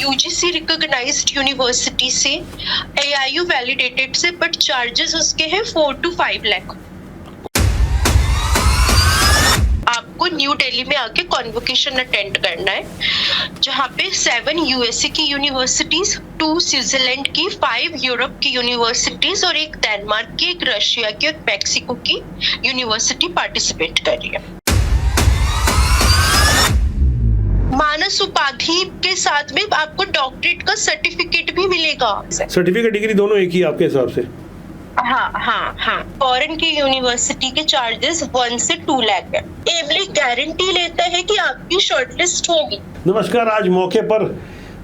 UGC recognised university से, AIU validated से, but charges उसके हैं 4 to 5 लाख। आपको न्यू दिल्ली में आके कॉन्वोकेशन अटेंड करना है, जहाँ पे 7 यूएसए की यूनिवर्सिटीज, 2 स्विट्जरलैंड की, 5 यूरोप की यूनिवर्सिटीज और 1 डेनमार्क की, 1 रशिया की और मैक्सिको की यूनिवर्सिटी पार्टिसिपेट कर रही है। मानस उपाधि के साथ में आपको डॉक्टरेट का सर्टिफिकेट भी मिलेगा। सर्टिफिकेट डिग्री दोनों एक ही आपके हिसाब से? हाँ। फॉरेन की यूनिवर्सिटी के चार्जेस 1 से 2 लाख है। एमली गारंटी लेता है कि आपकी शॉर्टलिस्ट होगी। नमस्कार। आज मौके पर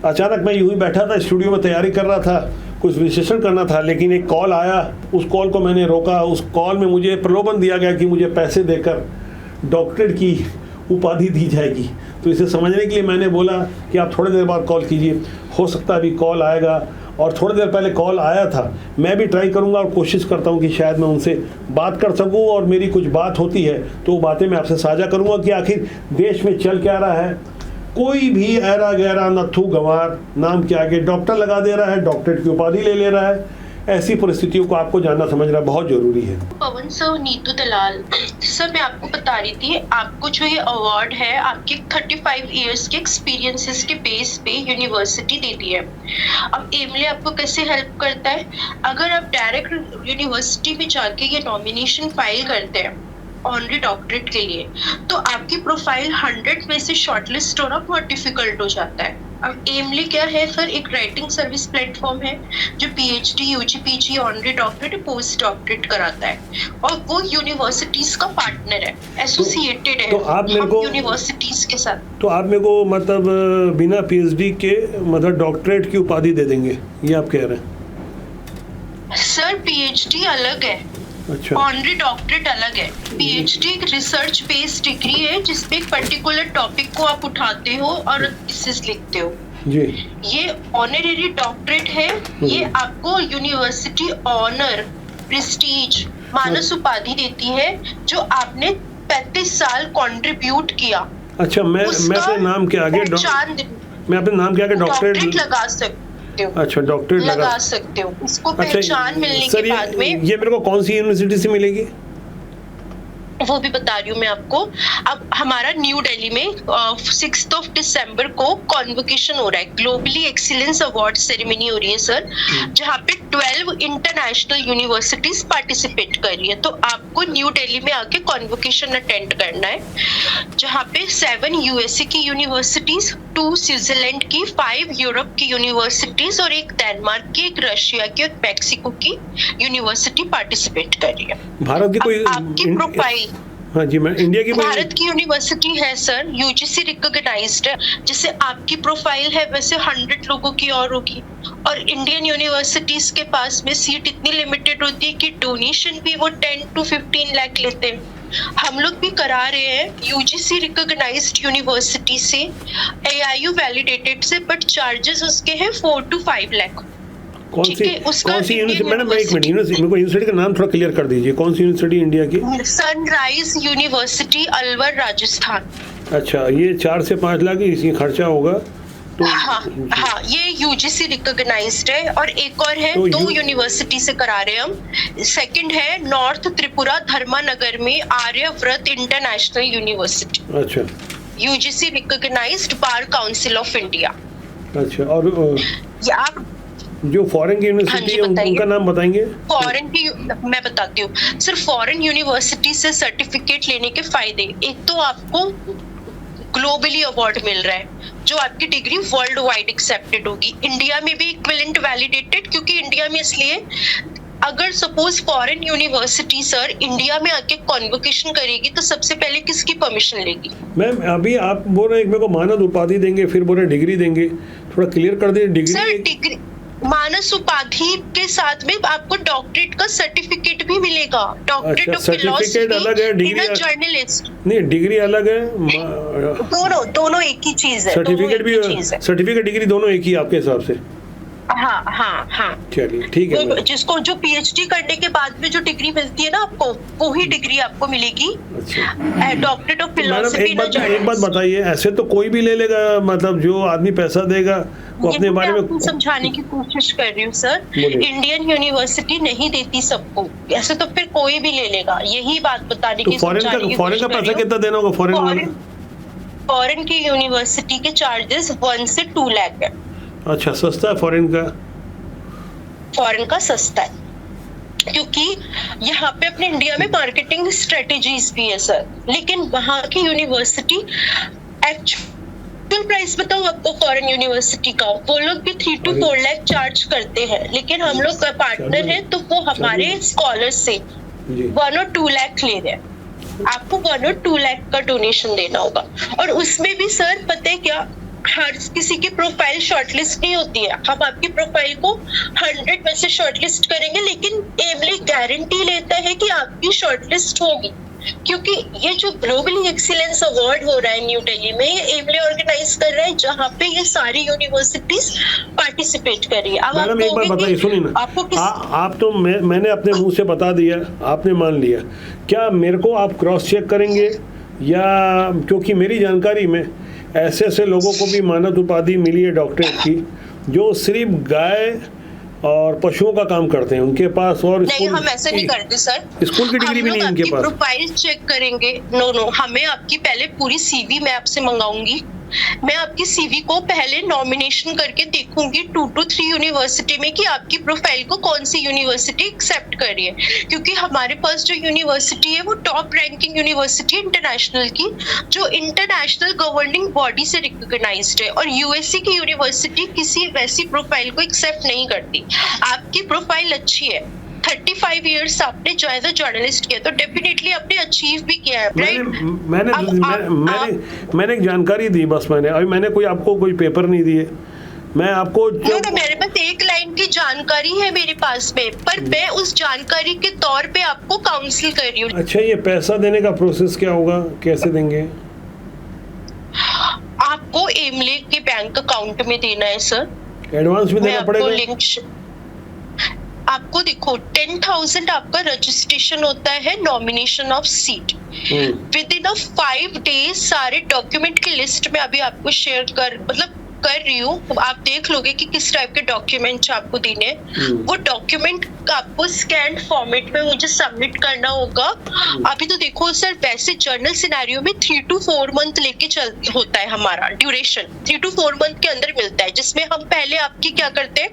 अचानक मैं यूं ही बैठा था, स्टूडियो में तैयारी कर रहा था, कुछ विश्लेषण करना था, लेकिन एक कॉल आया। उस कॉल को मैंने रोका। उस कॉल में मुझे प्रलोभन दिया गया कि मुझे पैसे देकर डॉक्टरेट की उपाधि दी जाएगी। तो इसे समझने के लिए मैंने बोला कि आप थोड़ी देर बाद कॉल कीजिए, हो सकता है अभी कॉल आएगा। और थोड़ी देर पहले कॉल आया था। मैं भी ट्राई करूंगा और कोशिश करता हूं कि शायद मैं उनसे बात कर सकूं, और मेरी कुछ बात होती है तो वो बातें मैं आपसे साझा करूंगा कि आखिर देश में चल क्या रहा है। कोई भी ऐरा गैरा नत्थू गंवार नाम के आगे डॉक्टर लगा दे रहा है, डॉक्टरेट की उपाधि ले रहा है। ऐसी परिस्थितियों को आपको जानना समझना बहुत जरूरी है। पवन सर, नीतू दलाल सर, मैं आपको बता रही थी, आपको जो ये अवार्ड है आपके 35 इयर्स के एक्सपीरियंसेस के बेस पे यूनिवर्सिटी देती है। अब एमले आपको कैसे हेल्प करता है? अगर आप डायरेक्ट यूनिवर्सिटी में जाके ये नॉमिनेशन फाइल करते हैं ऑनरी डॉक्टरेट के लिए, तो आपकी प्रोफाइल 100 में से शॉर्टलिस्ट होना बहुत डिफिकल्ट हो जाता है। अब एमली क्या है सर? एक राइटिंग सर्विस प्लेटफॉर्म है जो PhD, UG, PG, honorary doctorate, post doctorate कराता है, और वो यूनिवर्सिटीज का पार्टनर है, एसोसिएटेड है। तो आप मेरे को यूनिवर्सिटीज के साथ, तो आप मेरे को मतलब बिना PhD के मतलब डॉक्टरेट की उपाधि दे देंगे, ये आप कह रहे हैं? सर PhD अलग है, अच्छा, ऑनरी डॉक्टरेट अलग है। PhD एक रिसर्च बेस्ड डिग्री है जिसपे एक पर्टिकुलर टॉपिक को आप उठाते हो और थीसिस लिखते हो जी। ये ऑनरेरी डॉक्टरेट है। ये आपको यूनिवर्सिटी ऑनर, प्रेस्टीज, मानस उपाधि देती है जो आपने 35 साल कंट्रीब्यूट किया। अच्छा, मैं अपने नाम के आगे डॉक्टरेट लगा सकते हो। अच्छा, डॉक्टरेट लगा सकते हो। इसको पहचान मिलने के बाद में ये मेरे को कौन सी यूनिवर्सिटी से मिलेगी? वो भी बता रही हूँ मैं आपको। अब हमारा न्यू दिल्ली में 6 दिसंबर को कॉन्वोकेशन हो रहा है, ग्लोबली एक्सीलेंस अवार्ड सेरेमनी हो रही है सर, जहाँ पे 12 इंटरनेशनल यूनिवर्सिटीज पार्टिसिपेट कर रही है। तो आपको न्यू दिल्ली में आके कॉन्वोकेशन अटेंड करना है, जहाँ पे 7 यूएसए की यूनिवर्सिटीज, 2 स्विट्जरलैंड की, 5 यूरोप की यूनिवर्सिटीज और 1 डेनमार्क की, 1 रशिया की और मैक्सिको की यूनिवर्सिटी पार्टिसिपेट कर रही है। भारत की कोई आपकी प्रोफाइल? हाँ जी, मैं इंडिया की भारत की यूनिवर्सिटी है सर, यूजीसी रिकॉग्नाइज्ड है। जैसे आपकी प्रोफाइल है वैसे 100 लोगों की और होगी। और इंडियन यूनिवर्सिटीज के पास में सीट इतनी लिमिटेड होती है कि डोनेशन भी वो 10 to 15 लाख लेते हैं। हम लोग भी करा रहे हैं यूजीसी रिकॉग्नाइज्ड यूनिवर्सिटी से, AIU वैलिडेटेड से, बट चार्जेस उसके हैं 4 to 5 लाख। कौन सी यूनिवर्सिटी? मैडम एक मिनट, मेरे को यूनिवर्सिटी का नाम थोड़ा क्लियर कर दीजिए। कौन सी यूनिवर्सिटी इंडिया की? Sunrise university, Alwar, Rajasthan. अच्छा, ये 4 से 5 लाख इसकी खर्चा होगा तो? हाँ, ये यूजीसी रिकॉग्नाइज्ड है। और एक और है, तो 2 यूनिवर्सिटी से करा रहे हैं हम। सेकंड है नॉर्थ त्रिपुरा धर्मानगर में आर्यव्रत इंटरनेशनल यूनिवर्सिटी। अच्छा, UGC recognised bar council of India. अच्छा, और आप जो फॉरेन की यूनिवर्सिटी है उनका नाम बताएंगे? फॉरेन की मैं बताती हूँ। सिर्फ फॉरेन यूनिवर्सिटी से सर्टिफिकेट लेने के फायदे, एक तो आपको ग्लोबली अवार्ड मिल रहा है, जो आपकी डिग्री वर्ल्ड वाइड एक्सेप्टेड होगी। इंडिया में भी इक्विवेलेंट वैलिडेटेड, क्योंकि इंडिया में इसलिए, अगर suppose foreign university sir India में आके कॉन्वोकेशन करेगी तो सबसे पहले किसकी परमिशन लेगी? मैम अभी आप बोल रहे हैं मेरे को मानद उपाधि देंगे, फिर बोल रहे डिग्री देंगे, थोड़ा क्लियर कर दीजिए। डिग्री सर, डिग्री मानस उपाधि के साथ में आपको डॉक्टरेट का सर्टिफिकेट भी मिलेगा। डॉक्टरेट ऑफ फिलॉसफी अलग है, डिग्री जर्नलिस्ट नहीं, डिग्री अलग है। दोनों एक ही चीज है। सर्टिफिकेट डिग्री दोनों एक ही आपके हिसाब से? हाँ हाँ हाँ। चलिए ठीक है तो मैडम। जिसको जो पीएचडी करने के बाद में जो डिग्री मिलती है ना आपको, वो ही डिग्री आपको मिलेगी, अच्छा डॉक्टरेट ऑफ तो मैडम फिलोसफी एक बात बताइए, ऐसे तो कोई भी ले लेगा, मतलब जो आदमी पैसा देगा वो अपने बारे में समझाने की कोशिश कर रही हूँ सर। बोलिए। इंडियन यूनिवर्सिटी नहीं देती सबको, ऐसे तो फिर कोई भी ले लेगा, यही बात बताने तो की समझाने की फॉरेन कोशिश का कर रही पैसा हूँ। कितना देना होगा फॉरेन वाला? फॉरेन की यूनिवर्सिटी के चार्जेस 1 से 2 लाख है। अच्छा सस्ता है फॉरेन का? फॉरेन का सस्ता है क्योंकि यहाँ पे अपने इंडिया में मार्केटिंग स्ट्रेटेजीज भी है सर, लेकिन वहाँ की यूनिवर्सिटी एक्चुअल प्राइस बताऊँ आपको फॉरेन यूनिवर्सिटी का, वो लोग भी 3 to 4 लाख चार्ज करते हैं, लेकिन हम लोग पार्टनर हैं तो वो हमारे स्कॉलर्स से 1 और 2 लाख ले रहे हैं। आपको 1 और 2 लाख का डोनेशन देना होगा, और उसमें भी सर पता है क्या, हर किसी की प्रोफाइल शॉर्टलिस्ट नहीं होती है। हम आपकी प्रोफाइल को 100 में से शॉर्टलिस्ट करेंगे, लेकिन एमले गारंटी लेता है कि आपकी शॉर्टलिस्ट होगी, क्योंकि ये जो ग्लोबली एक्सीलेंस अवार्ड हो रहा है न्यू दिल्ली में, ये एमले ऑर्गेनाइज कर रहा है, जहाँ पे ये सारी यूनिवर्सिटीज पार्टिसिपेट कर रही है। अब मैडम एक बात बताइए, सुनिए ना, आप तो मैंने अपने मुंह से बता दिया, आपने मान लिया, क्या मेरे को आप क्रॉस चेक करेंगे? या क्योंकि मेरी जानकारी में ऐसे ऐसे लोगों को भी मानद उपाधि मिली है डॉक्टरेट की, जो सिर्फ गाय और पशुओं का काम करते हैं, उनके पास और नहीं, हम ऐसे नहीं करते सर। स्कूल की डिग्री भी नहीं उनके पास। प्रोफाइल चेक करेंगे, नो, हमें आपकी पहले पूरी सीवी मैं आपसे मंगाऊंगी। मैं आपकी सीवी को पहले नॉमिनेशन करके देखूंगी 2 to 3 यूनिवर्सिटी में कि आपकी प्रोफाइल को कौन सी यूनिवर्सिटी एक्सेप्ट कर रही है, क्योंकि हमारे पास जो यूनिवर्सिटी है वो टॉप रैंकिंग यूनिवर्सिटी इंटरनेशनल की, जो इंटरनेशनल गवर्निंग बॉडी से रिकॉग्नाइज्ड है, और यूएससी की यूनिवर्सिटी किसी वैसी प्रोफाइल को एक्सेप्ट नहीं करती। आपकी प्रोफाइल अच्छी है, 35 इयर्स आपने एज अ जर्नलिस्ट किया, तो डेफिनेटली आपने अचीव भी किया है, राइट? मैंने एक जानकारी दी बस, मैंने कोई आपको कोई पेपर नहीं दिए, मैं आपको मेरे पास एक लाइन की जानकारी है मेरे पास में, पर मैं उस जानकारी के तौर पे आपको काउंसिल कर रही हूँ। अच्छा, ये पैसा देने का प्रोसेस क्या होगा, कैसे देंगे? आपको एमले के बैंक अकाउंट में देना है सर। एडवांस में देना पड़ेगा? लिंक आपको देखो, 10,000 आपका रजिस्ट्रेशन होता है nomination of seat. With in 5 days सारे डॉक्यूमेंट की लिस्ट में अभी आपको शेयर कर रही हूँ, आप देख लोगे कि किस टाइप के डॉक्यूमेंट आपको देने हैं। वो डॉक्यूमेंट आपको स्कैन फॉर्मेट में मुझे सबमिट करना होगा। अभी तो देखो सर, वैसे जर्नल सिनेरियो में 3 to 4 मंथ लेके होता है हमारा ड्यूरेशन, 3 to 4 मंथ के अंदर मिलता है, जिसमें हम पहले आपकी क्या करते हैं,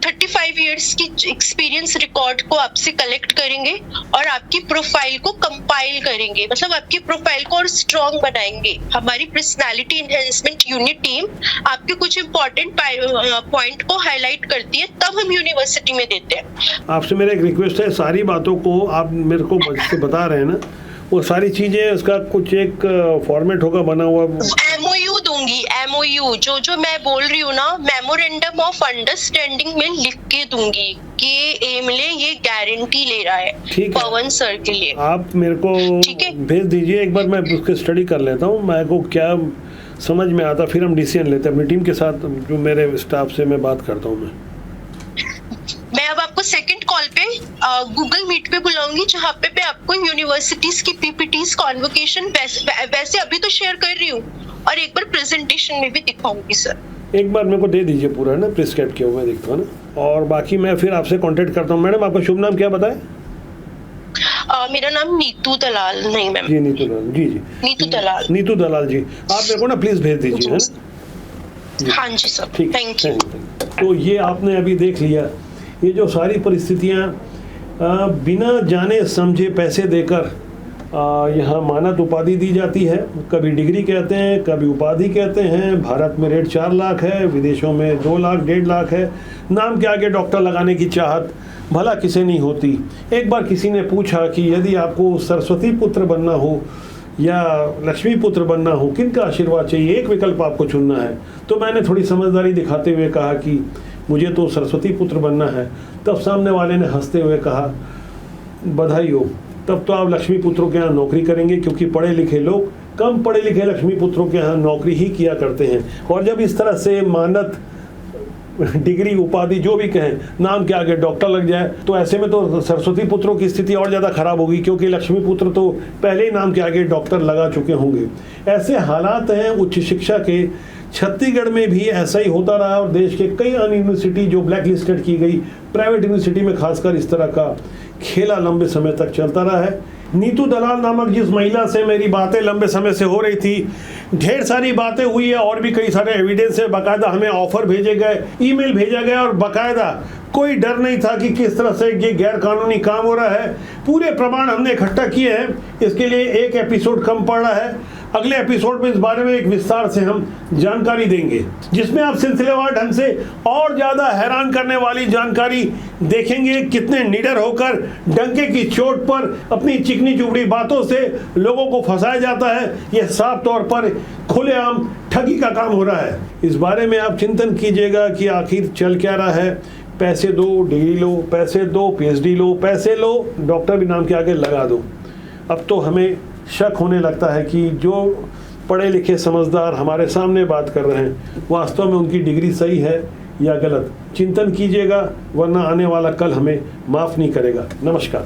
35 इयर्स की एक्सपीरियंस रिकॉर्ड को आपसे कलेक्ट करेंगे और आपकी प्रोफाइल को कंपाइल करेंगे, मतलब आपकी प्रोफाइल को और स्ट्रॉन्ग बनाएंगे। हमारी पर्सनालिटी एनहेंसमेंट यूनिट टीम आपके कुछ इंपॉर्टेंट पॉइंट को हाईलाइट करती है, तब हम यूनिवर्सिटी में देते हैं। आपसे मेरा एक रिक्वेस्ट है, सारी बातों को आप मेरे को बता रहे हैं ना, वो सारी चीजें, उसका कुछ एक फॉर्मेट होगा बना हुआ। एमओयू दूंगी, एमओयू जो मैं बोल रही हूँ ना, मेमोरेंडम ऑफ अंडरस्टैंडिंग में लिख के दूंगी कि एमले ये गारंटी ले रहा है पवन सर के लिए। आप मेरे को भेज दीजिए, एक बार मैं उसके स्टडी कर लेता हूँ, मेरे को क्या समझ में आता, फिर हम डिसीजन लेते हैं अपनी टीम के साथ, जो मेरे स्टाफ से मैं बात करता हूँ। मैं अब आपको सेकंड कॉल पे गूगल मीट पे बुलाऊंगी, जहाँ पे मैं आपको यूनिवर्सिटीज की पीपीटीज कॉन्वोकेशन वैसे अभी तो शेयर कर रही हूँ, और एक बार प्रेजेंटेशन में भी दिखाऊंगी सर। एक बार मेरे को दे दीजिए पूरा ना, प्रिस्क्राइब किया हुआ मैं देखता हूँ ना, और बाकी मैं फिर आपसे कांटेक्ट करता हूँ। मैडम आपका शुभ नाम क्या बताएं? मेरा नाम नीतू दलाल। नहीं मैम जी, नीतू दलाल जी, नीतू दलाल जी, आप मेरे को ना प्लीज भेज दीजिए, है ना? हाँ जी सर, थैंक यू। तो ये आपने अभी देख लिया, ये जो सारी परिस्थितियाँ बिना जाने समझे पैसे देकर यहाँ मानद उपाधि दी जाती है। कभी डिग्री कहते हैं, कभी उपाधि कहते हैं। भारत में रेट 4 लाख है, विदेशों में 2 लाख 1.5 लाख है। नाम के आगे डॉक्टर लगाने की चाहत भला किसे नहीं होती। एक बार किसी ने पूछा कि यदि आपको सरस्वती पुत्र बनना हो या लक्ष्मी पुत्र बनना हो, किनका आशीर्वाद चाहिए, एक विकल्प आपको चुनना है। तो मैंने थोड़ी समझदारी दिखाते हुए कहा कि मुझे तो सरस्वती पुत्र बनना है। तब सामने वाले ने हंसते हुए कहा, बधाई हो, तब तो आप लक्ष्मी पुत्रों के यहाँ नौकरी करेंगे, क्योंकि पढ़े लिखे लोग कम पढ़े लिखे लक्ष्मी पुत्रों के यहाँ नौकरी ही किया करते हैं। और जब इस तरह से मानद डिग्री उपाधि जो भी कहें, नाम के आगे डॉक्टर लग जाए, तो ऐसे में तो सरस्वती पुत्रों की स्थिति और ज़्यादा खराब होगी, क्योंकि लक्ष्मी पुत्र तो पहले ही नाम के आगे डॉक्टर लगा चुके होंगे। ऐसे हालात हैं उच्च शिक्षा के। छत्तीसगढ़ में भी ऐसा ही होता रहा और देश के कई अन्य यूनिवर्सिटी जो ब्लैक लिस्टेड की गई, प्राइवेट यूनिवर्सिटी में खासकर इस तरह का खेला लंबे समय तक चलता रहा है। नीतू दलाल नामक जिस महिला से मेरी बातें लंबे समय से हो रही थी, ढेर सारी बातें हुई है और भी कई सारे एविडेंस है, बाकायदा हमें ऑफर भेजे गए, ईमेल भेजा गया और बाकायदा कोई डर नहीं था कि किस तरह से ये गैर कानूनी काम हो रहा है। पूरे प्रमाण हमने इकट्ठा किए हैं, इसके लिए एक एपिसोड कम पड़ रहा है। अगले एपिसोड में इस बारे में एक विस्तार से हम जानकारी देंगे, जिसमें आप सिलसिलेवार ढंग से और ज़्यादा हैरान करने वाली जानकारी देखेंगे। कितने निडर होकर डंके की चोट पर अपनी चिकनी चुपड़ी बातों से लोगों को फंसाया जाता है, यह साफ तौर पर खुलेआम ठगी का काम हो रहा है। इस बारे में आप चिंतन कीजिएगा कि आखिर चल क्या रहा है। पैसे दो डिग्री लो, पैसे दो PhD लो, पैसे लो डॉक्टर भी नाम के आगे लगा दो। अब तो हमें शक होने लगता है कि जो पढ़े लिखे समझदार हमारे सामने बात कर रहे हैं, वास्तव में उनकी डिग्री सही है या गलत। चिंतन कीजिएगा, वरना आने वाला कल हमें माफ़ नहीं करेगा। नमस्कार।